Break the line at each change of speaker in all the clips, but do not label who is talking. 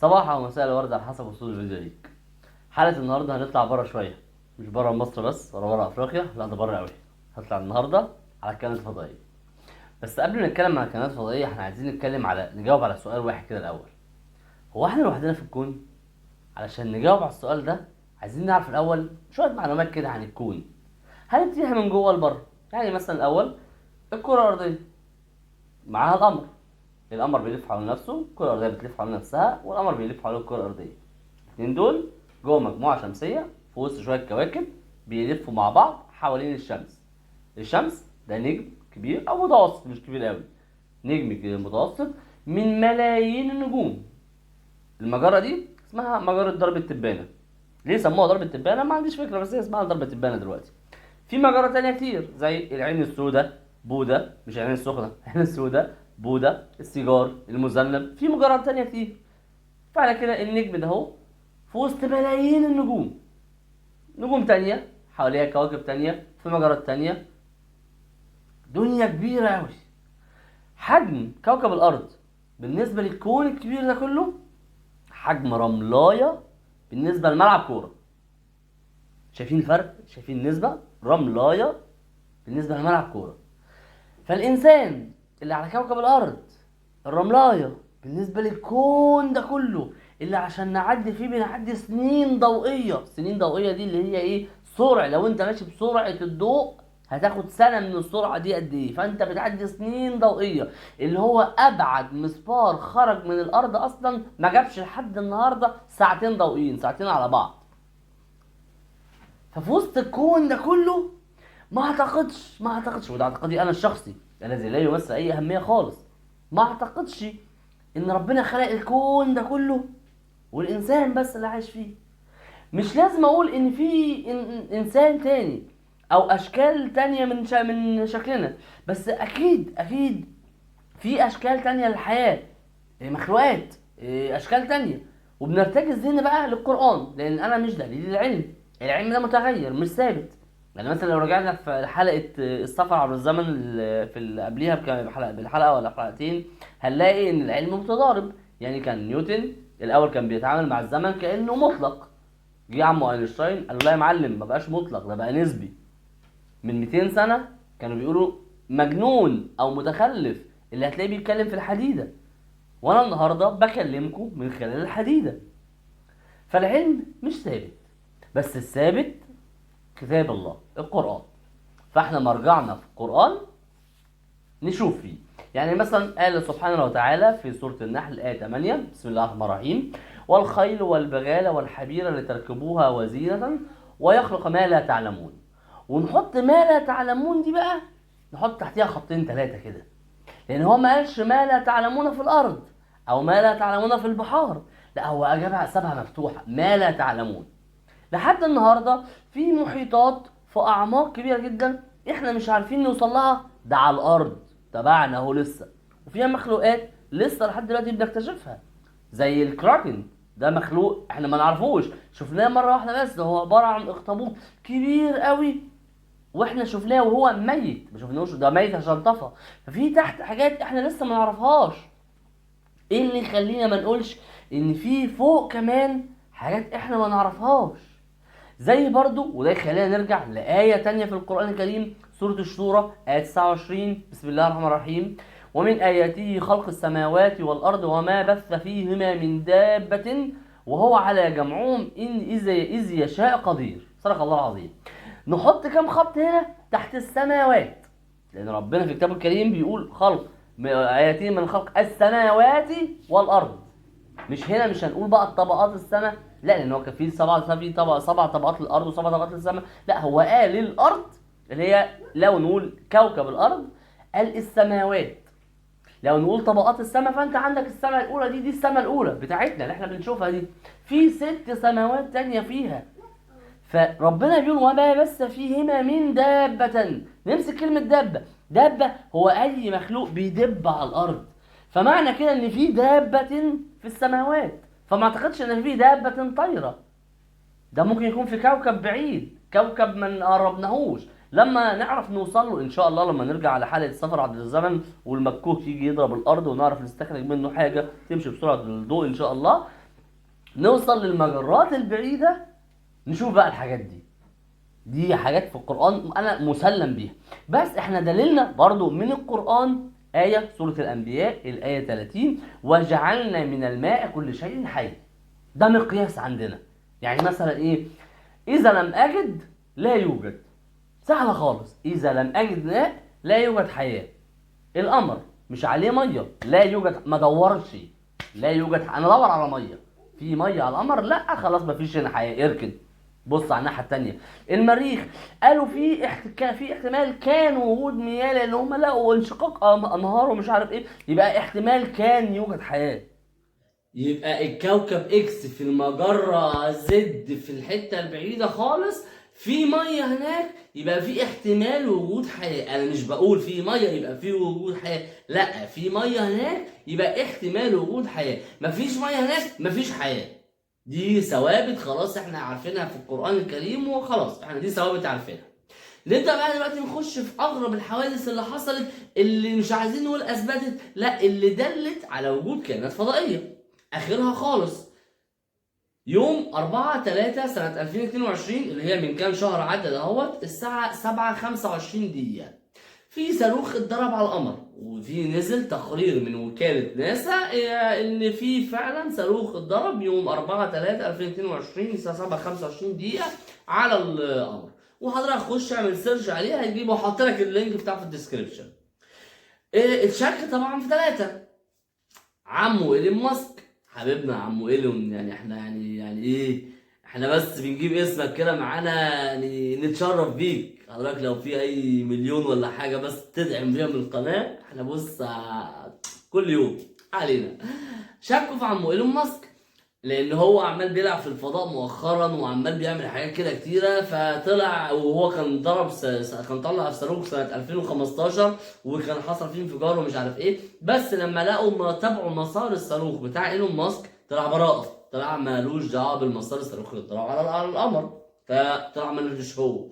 صباح او مساء الورد على حسب وصول الفيديو ليك. حلقة النهارده هنطلع بره شوية، مش بره مصر بس ولا بره افريقيا، لا ده بره قوي. هطلع النهارده على الكائنات الفضائية. بس قبل ما نتكلم عن الكائنات الفضائية احنا عايزين نجاوب على سؤال واحد كده الاول. هو احنا لوحدنا في الكون؟ علشان نجاوب على السؤال ده عايزين نعرف الاول شوية معلومات كده عن الكون. هنبتديها من جوه لبره. يعني مثلا الاول الكرة الارضية معاها القمر بيلف حول نفسه، الكرة الأرضية بتلف حول نفسها، والقمر بيلف حول الكرة الأرضية. الاثنين دول جوه مجموعة شمسية في وسط شوية كواكب بيلفوا مع بعض حوالين الشمس. الشمس ده نجم كبير أو متوسط، مش كبير قوي، نجم كده متوسط من ملايين النجوم. المجرة دي اسمها مجرة درب التبانة. ليه سموها درب التبانة؟ ما عنديش فكرة، بس هي اسمها درب التبانة دلوقتي. في مجرة تانية كتير زي العين السوداء، بودا، مش العين السخنة، العين السوداء، بودا، السيجار، المذنب، في مجرات تانية كتير. فعلى كده النجم ده اهو في وسط ملايين النجوم. نجوم تانية حواليها كواكب تانية في مجرات تانية. دنيا كبيرة أوي. حجم كوكب الأرض بالنسبة للكون الكبير ده كله حجم رملاية بالنسبة لملعب كورة. شايفين الفرق؟ شايفين النسبة؟ رملاية بالنسبة لملعب كورة. فالإنسان اللي على كوكب الأرض الرملاية بالنسبة للكون ده كله اللي عشان نعدي فيه بنعدي سنين ضوئية. سنين ضوئية دي اللي هي ايه؟ سرعة. لو انت ماشي بسرعة الضوء هتاخد سنة من السرعة دي قد ايه؟ فانت بتعدي سنين ضوئية اللي هو ابعد مسبار خرج من الارض اصلا ما جابش لحد النهاردة ساعتين ضوئيين، ساعتين على بعض. ففي وسط الكون ده كله ما اعتقدش وده اعتقادي انا الشخصي الذي لا يمثل اي اهمية خالص، ما اعتقدش ان ربنا خلق الكون ده كله والانسان بس اللي عايش فيه. مش لازم اقول ان في انسان تاني او اشكال تانية من شكلنا، بس اكيد في اشكال تانية للحياة، مخلوقات، اشكال تانية. وبنرتكز ذهننا بقى للقرآن لان انا مش دليل العلم. العلم ده متغير مش ثابت. يعني مثلا لو رجعنا في حلقة السفر عبر الزمن في اللي قبليها بالحلقة ولا حلقتين هنلاقي ان العلم متضارب. يعني كان نيوتن الاول كان بيتعامل مع الزمن كأنه مطلق. جه عمو اينشتاين قال له لا يا معلم، ما بقاش مطلق، ده بقى نسبي. من 200 سنة كانوا بيقولوا مجنون او متخلف اللي هتلاقيه بيتكلم في الحديدة، وانا النهارده بكلمكم من خلال الحديدة. فالعلم مش ثابت، بس الثابت كتاب الله القرآن. فاحنا مرجعنا في القرآن نشوف فيه. يعني مثلا قال سبحانه وتعالى في سورة النحل آية 8 بسم الله الرحمن الرحيم: والخيل والبغال والحمير لتركبوها وزينة ويخلق ما لا تعلمون. ونحط ما لا تعلمون دي بقى نحط تحتها خطين ثلاثة كده، لأن هو ما قالش ما لا تعلمون في الأرض أو ما لا تعلمون في البحار، لا هو أجابها سابها مفتوحة ما لا تعلمون. لحد النهارده في محيطات في اعماق كبيره جدا احنا مش عارفين نوصل لها، ده على الارض تبعنا اهو لسه. وفيها مخلوقات لسه لحد دلوقتي بنكتشفها زي الكراكن. ده مخلوق احنا ما نعرفوش، شفناه مره واحده بس، ده هو عباره عن اخطبوط كبير قوي واحنا شفناه وهو ميت، ما شفناهوش ده ميت عشان طفى. ففي تحت حاجات احنا لسه ما نعرفهاش. ايه اللي يخلينا ما نقولش ان في فوق كمان حاجات احنا ما نعرفهاش؟ زي برضو وده يخلينا نرجع لآية تانية في القرآن الكريم سورة الشورى آية 29 بسم الله الرحمن الرحيم: ومن آياته خلق السماوات والأرض وما بث فيهما من دابة وهو على جمعهم إذ يشاء قدير. صدق الله العظيم. نحط كم خط هنا تحت السماوات، لأن ربنا في كتابه الكريم بيقول خلق آياته من خلق السماوات والأرض. مش هنا مش هنقول بقى الطبقات السماء، لا، لان هو كان في سبع طبقات للارض وسبع طبقات للسماء. لا هو قال للارض اللي هي لو نقول كوكب الارض قال السماوات. لو نقول طبقات السماء فانت عندك السماء الاولى دي السماء الاولى بتاعتنا اللي احنا بنشوفها دي، في 6 سماوات تانية فيها. فربنا بيقول وما بث فيهما من دابة. نمسك كلمة دابة هو اي مخلوق بيدب على الارض. فمعنى كده ان في دابة في السماوات، فما اعتقدش ان في دابة طايرة. ده ممكن يكون في كوكب بعيد، كوكب ما نقربناهوش. لما نعرف نوصل له ان شاء الله، لما نرجع على حلقة السفر عبر الزمن والمكوك يجي يضرب الارض ونعرف نستخرج منه حاجة تمشي بسرعة الضوء ان شاء الله، نوصل للمجرات البعيدة نشوف بقى الحاجات دي. دي حاجات في القرآن أنا مسلم بيها، بس احنا دليلنا برضو من القرآن آية سورة الأنبياء الآية 30: وجعلنا من الماء كل شيء حي. ده مقياس عندنا. يعني مثلا إيه؟ إذا لم أجد لا يوجد. سهلة خالص. إذا لم أجد ماء لا يوجد حياة. القمر مش عليه مية لا يوجد، ما دورش لا يوجد. أنا دور على مية، في مية على القمر؟ لا، خلاص مفيش هنا حياة، اركن. بص على الناحية التانية. المريخ قالوا في في احتمال كان وجود مياه، لأن هم لقوا انشقاق أنهار ومش عارف إيه، يبقى احتمال كان يوجد حياة. يبقى الكوكب اكس في المجرة زد في الحتة البعيدة خالص في مية هناك، يبقى في احتمال وجود حياة. انا مش بقول في مية يبقى في وجود حياة، لا، في مية هناك يبقى احتمال وجود حياة. مفيش مية هناك مفيش حياة. دي ثوابت خلاص احنا عارفينها في القرآن الكريم، وخلاص احنا دي ثوابت عارفينها. نبدأ بقى دلوقتي نخش في أغرب الحوادث اللي حصلت، اللي مش عايزين نقول أثبتت، لا، اللي دلت على وجود كائنات فضائية. آخرها خالص يوم 4/3 سنة 2022، اللي هي من كام شهر عدى دهوت، الساعة 7:25 في صاروخ اتضرب على القمر، وفي نزل تقرير من وكالة ناسا ان في فعلا صاروخ اتضرب يوم 4/3/2022 الساعة 7:25 على القمر. وحضرتك خش اعمل سيرش عليها هيجيبه، وحط لك اللينك بتاعه في الديسكربشن. اتشك طبعا في 3: عمو ايلون ماسك، حبيبنا عمو ايلون. يعني احنا يعني ايه، احنا بس بنجيب اسمك كده معانا يعني نتشرف بيك. حضرتك لو في اي مليون ولا حاجه بس تدعم بيها من القناه، احنا بص كل يوم علينا. شكوا في عمو ايلون ماسك لان هو عمال بيلعب في الفضاء مؤخرا، وعمال بيعمل حاجات كده كتيره. فطلع وهو كان ضرب كان طلع في صاروخ سنه 2015، وكان حصل فيه انفجار ومش عارف ايه. بس لما لقوا تابعوا مسار الصاروخ بتاع ايلون ماسك طلع براءه، طلع مالوش دعوه بالمسار الصاروخ اللي طلع على القمر، فطلع مالوش هو.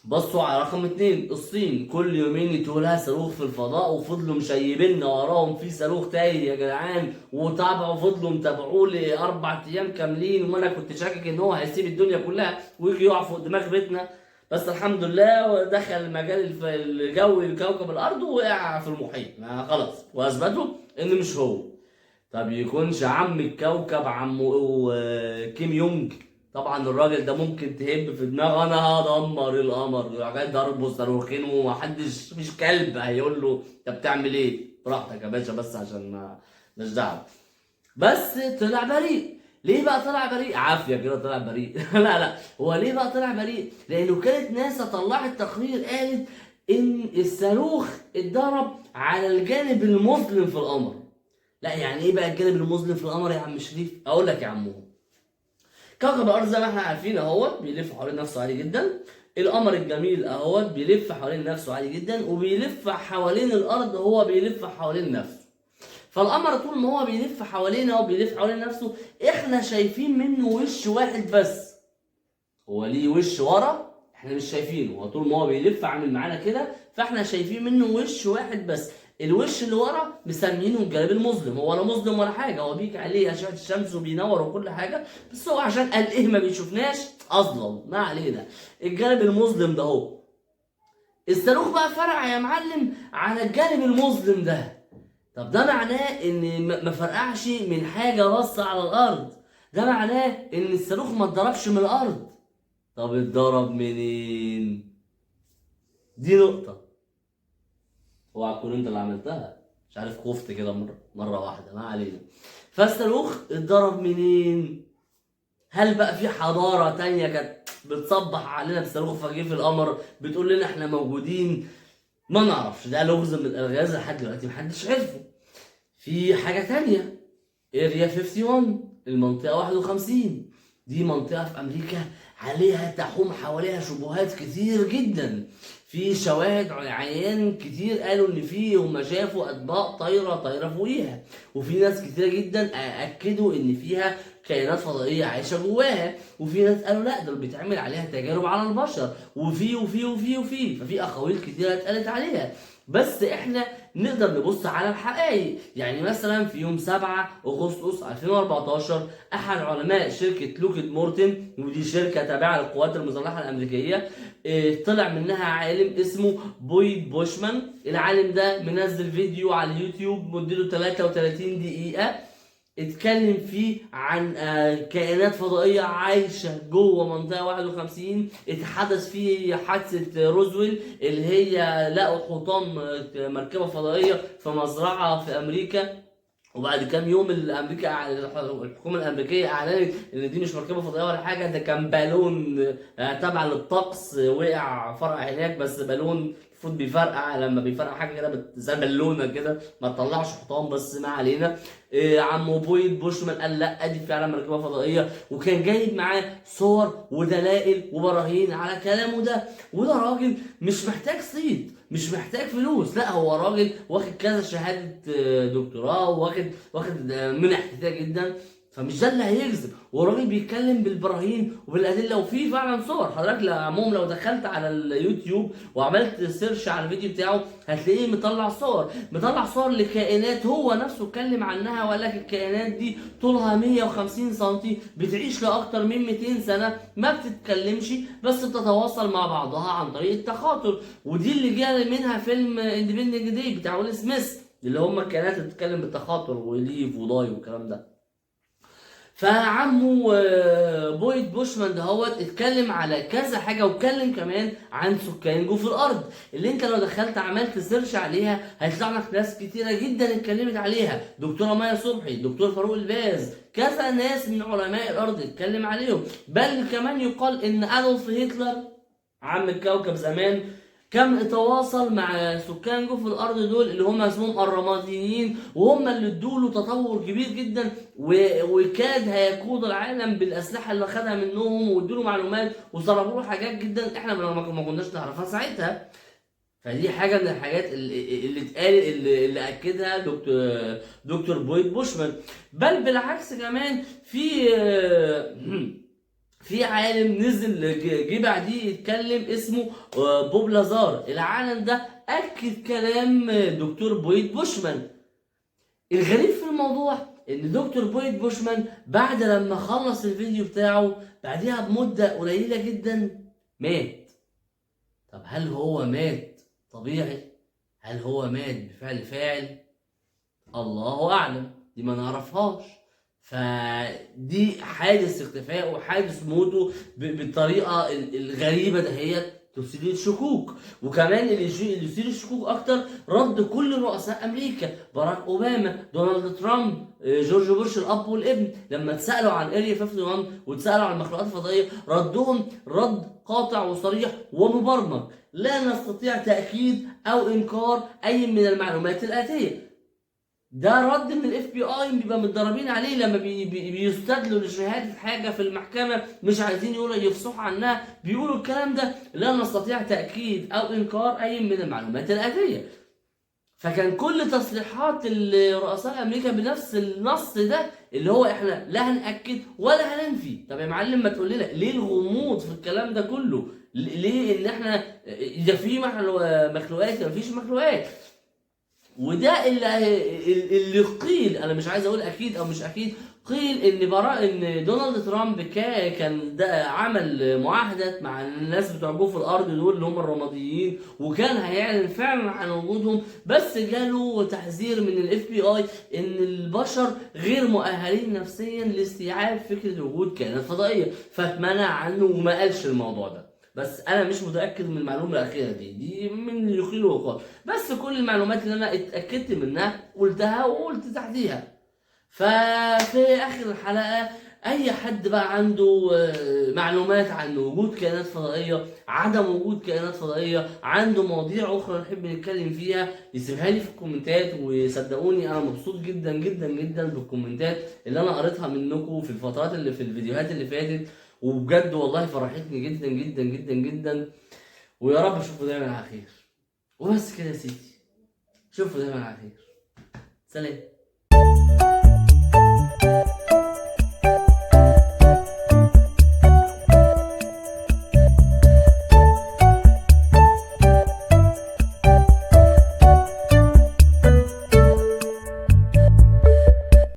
بصوا على رقم 2: الصين كل يومين يتولها صاروخ في الفضاء، وفضلوا مشيبيننا وراهم في صاروخ تايه يا جدعان، وتابعوا فضلوا متابعوه ل4 ايام كاملين. وانا كنت شاكك ان هو هيسيب الدنيا كلها ويجي يقع فوق دماغ بيتنا، بس الحمد لله دخل مجال الجوي لكوكب الارض ووقع في المحيط. خلاص، واثبتوا ان مش هو. طب يكونش عم الكوكب عمو كيم يونج؟ طبعا الراجل ده ممكن تهب في دماغه انا هدمر القمر، حاجات ضربه صاروخين، ومحدش، مفيش كلب هيقول له انت بتعمل ايه. براحتك يا باشا، بس عشان مش دعوه. بس طلع بريء. ليه بقى طلع بريء؟ عافيه كده طلع بريء. لا، هو ليه بقى طلع بريء؟ لان وكاله ناسا طلعت تقرير قالت ان الصاروخ اتضرب على الجانب المظلم في القمر. لا، يعني ايه بقى الجانب المظلم في القمر يا عم شريف؟ اقول لك يا عمو. كوكب الارض زي ما احنا عارفين اهوت بيلف حوالين نفسه عادي جدا. القمر الجميل اهوت بيلف حوالين نفسه عادي جدا، وبيلف حوالين الارض، هو بيلف حوالين نفسه. فالقمر طول ما هو بيلف حوالينا وبيلف حوالين نفسه، احنا شايفين منه وش واحد بس. هو ليه وش ورا احنا مش شايفينه، هو طول ما هو بيلف عامل معانا كده، فاحنا شايفين منه وش واحد بس. الوش اللي ورا مسمينه الجانب المظلم. هو لا مظلم ولا حاجه، هو بيجي عليه اشعه الشمس وبينور وكل حاجه، بس هو عشان قال ايه ما بيشوفناش اصلا، ما علينا. الجانب المظلم ده اهو. الصاروخ بقى فرقع يا معلم على الجانب المظلم ده. طب ده معناه ان ما فرقعش من حاجه بص على الارض، ده معناه ان الصاروخ ما اتضربش من الارض. طب اتضرب منين؟ دي نقطة. اوعى تكون انت اللي عملتها، مش عارف، خفت كده مرة واحدة، ما علينا. فالصاروخ اتضرب منين؟ هل بقى في حضارة تانية كانت بتصبح علينا بصاروخ فجه في القمر بتقول لنا احنا موجودين؟ ما نعرفش، ده لغز من الالغاز لحد دلوقتي محدش عرفه. في حاجة تانية، اريا 51، المنطقة 51، دي منطقة في أمريكا عليها تحوم حواليها شبهات كتير جدا. في شواهد عيان كتير قالوا ان في هم شافوا اطباق طايره فوقيها، وفي ناس كتير جدا اكدوا ان فيها كائنات فضائيه عايشه جواها، وفي ناس قالوا لا دول بيتعمل عليها تجارب على البشر، وفي ففي اقاويل كتيره اتقالت عليها. بس احنا نقدر نبص على الحقائق. يعني مثلا في يوم 7 اغسطس 2014 احد علماء شركه لوكيد مورتن، ودي شركه تابعه للقوات المسلحه الامريكيه، طلع منها عالم اسمه بويد بوشمان. العالم ده منزل فيديو على اليوتيوب مدته 33 دقيقه، اتكلم فيه عن كائنات فضائية عايشة جوه منطقة 51. اتحدث فيه حادثة روزويل اللي هي لقوا حطام مركبة فضائية في مزرعة في أمريكا، وبعد كام يوم الحكومه الامريكيه اعلنت ان دي مش مركبه فضائيه ولا حاجه، ده كان بالون تابع للطقس وقع فرقع هناك، بس بالون المفروض بيفرقع، لما بيفرقع حاجه كده زي بالونه كده ما تطلعش حطام، بس ما علينا. عمو بويد بوشمان قال لا دي فعلا مركبه فضائيه، وكان جايب معاه صور ودلائل وبراهين على كلامه ده. وده راجل مش محتاج صيت، مش محتاج فلوس، لا هو راجل واخد كذا شهاده دكتوراه، واخد منح كتير جدا، فمش ده اللي هيكذب. هو راجل بيتكلم بالبراهين وبالادله، وفي فعلا صور. حضرتك لو دخلت على اليوتيوب وعملت سيرش على الفيديو بتاعه هتلاقيه مطلع صور لكائنات هو نفسه اتكلم عنها، وقال لك الكائنات دي طولها 150 سم، بتعيش لاكتر من 200 سنه، ما بتتكلمش بس بتتواصل مع بعضها عن طريق التخاطر. ودي اللي جاء منها فيلم اندبندنت داي بتاع ويل سميث، اللي هم الكائنات اللي بتتكلم بالتخاطر وليف وداي والكلام ده. فعمو بويد بوشمان دهوت اتكلم على كذا حاجه، واتكلم كمان عن سكان جوف الارض اللي انت لو دخلت عملت سيرش عليها هيطلع لك ناس كتيره جدا اتكلمت عليها. دكتوره مايا صبحي، دكتور فاروق الباز، كذا ناس من علماء الارض اتكلم عليهم. بل كمان يقال ان ادولف هتلر عم الكوكب زمان كان اتواصل مع سكان جوف الارض دول اللي هم اسمهم الرماديين، وهم اللي ادوله تطور كبير جدا، وكاد هيقود العالم بالاسلحه اللي خدها منهم، وادوله معلومات وسربوا له حاجات جدا احنا ما كناش نعرفها ساعتها. فدي حاجه من الحاجات اللي اتقال اللي اكدها دكتور بويد بوشمان. بل بالعكس كمان في عالم نزل جه بعديه يتكلم اسمه بوب لازار. العالم ده اكد كلام دكتور بويد بوشمان. الغريب في الموضوع ان دكتور بويد بوشمان بعد لما خلص الفيديو بتاعه بعديها بمده قليله جدا مات. طب هل هو مات طبيعي؟ هل هو مات بفعل فاعل؟ الله اعلم، دي ما نعرفهاش. فدي حادث اختفائه وحادث موته بالطريقه الغريبه دهيت تثير الشكوك. وكمان اللي يثير الشكوك اكتر رد كل رؤساء امريكا، باراك اوباما، دونالد ترامب، جورج بوش الاب والابن، لما اتسالوا عن اريا 51 واتسالوا عن المخلوقات الفضائيه ردهم رد قاطع وصريح ومبرمج: لا نستطيع تاكيد او انكار اي من المعلومات الاتيه. ده رد من الاف بي اي بيبقى متدربين عليه لما بيستدلوا لشهاده حاجه في المحكمه مش عايزين يفصحوا عنها، بيقولوا الكلام ده: لا نستطيع تاكيد او انكار اي من المعلومات الاتيه. فكان كل تصريحات رؤساء امريكا بنفس النص ده، اللي هو احنا لا هنأكد ولا هننفي. طب يا معلم ما تقول لنا ليه الغموض في الكلام ده كله؟ ليه ان احنا اذا في مخلوقات ما فيش مخلوقات؟ وده اللي قيل، انا مش عايز اقول اكيد او مش اكيد، قيل ان دونالد ترامب كان ده عمل معاهدات مع الناس بتوع جوف الارض دول اللي هم الرماديين، وكان هيعلن فعلا عن وجودهم، بس جاله تحذير من الاف بي اي ان البشر غير مؤهلين نفسيا لاستيعاب فكره وجود كائنات فضائيه، فاتمنع عنه وما قالش الموضوع ده. بس انا مش متاكد من المعلومه الاخيره دي من اللي يقيل وقال، بس كل المعلومات اللي انا اتاكدت منها قلتها وقلت تحتيها. ففي اخر الحلقه اي حد بقى عنده معلومات عن وجود كائنات فضائيه، عدم وجود كائنات فضائيه، عنده مواضيع اخرى نحب نتكلم فيها، يسيبها لي في الكومنتات. وصدقوني انا مبسوط جدا جدا جدا بالكومنتات اللي انا قريتها منكم في الفترات اللي في الفيديوهات اللي فاتت، وبجد والله فرحتني جدا جدا جدا جدا. ويا رب اشوفكم دايما على خير. وبس كده يا سيدي، اشوفكم دايما على خير. سلام.